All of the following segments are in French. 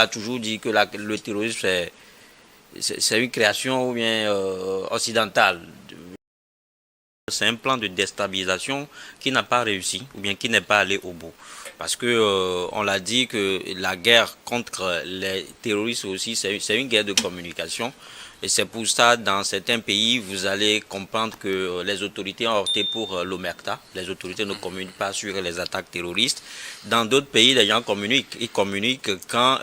a toujours dit que le terrorisme, c'est une création ou bien occidentale. C'est un plan de déstabilisation qui n'a pas réussi ou bien qui n'est pas allé au bout. Parce que on l'a dit que la guerre contre les terroristes aussi, c'est une guerre de communication. Et c'est pour ça, dans certains pays, vous allez comprendre que les autorités ont opté pour l'omerta. Les autorités ne communiquent pas sur les attaques terroristes. Dans d'autres pays, les gens communiquent. Ils communiquent quand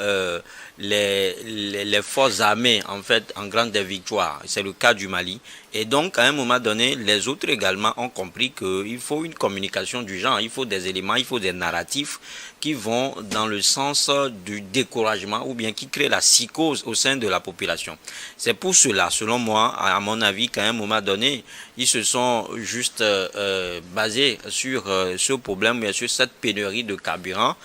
les forces armées, en fait, engrantent des victoires. C'est le cas du Mali. Et donc, à un moment donné, les autres également ont compris qu'il faut une communication du genre. Il faut des éléments, il faut des narratifs qui vont dans le sens du découragement ou bien qui créent la psychose au sein de la population. C'est pour cela, selon moi, à mon avis, qu'à un moment donné, ils se sont juste basés sur ce problème, bien sûr, cette pénurie de carburant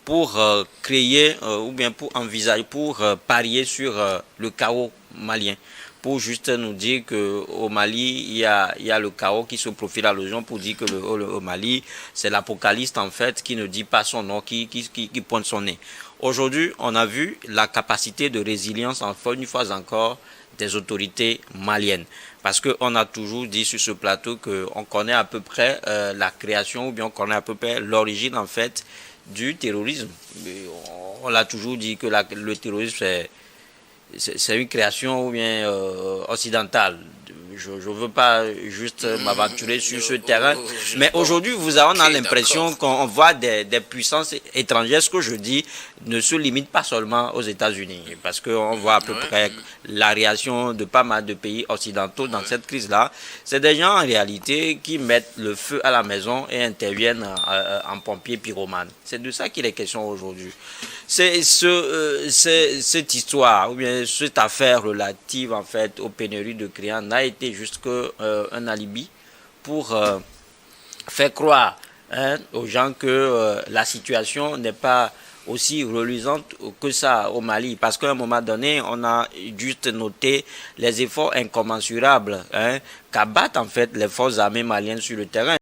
pour créer ou bien pour envisager, pour parier sur le chaos malien. Pour juste nous dire que au Mali, il y a le chaos qui se profile à l'horizon pour dire que au Mali, c'est l'apocalypse en fait qui ne dit pas son nom, qui pointe son nez. Aujourd'hui, on a vu la capacité de résilience, une fois encore, des autorités maliennes. Parce qu'on a toujours dit sur ce plateau qu'on connaît à peu près la création ou bien on connaît à peu près l'origine en fait du terrorisme. On l'a toujours dit que le terrorisme c'est une création ou bien occidentale. Je ne veux pas juste m'aventurer sur ce terrain. Mais aujourd'hui, on a l'impression qu'on voit des puissances étrangères. Ce que je dis ne se limite pas seulement aux États-Unis. Parce qu'on voit à peu près la réaction de pas mal de pays occidentaux dans cette crise-là. C'est des gens en réalité qui mettent le feu à la maison et interviennent en pompiers pyromanes. C'est de ça qu'il est question aujourd'hui. C'est cette histoire, ou bien cette affaire relative en fait aux pénuries de clients n'a été juste qu'un alibi pour faire croire aux gens que la situation n'est pas aussi reluisante que ça au Mali. Parce qu'à un moment donné, on a juste noté les efforts incommensurables qu'abattent en fait les forces armées maliennes sur le terrain.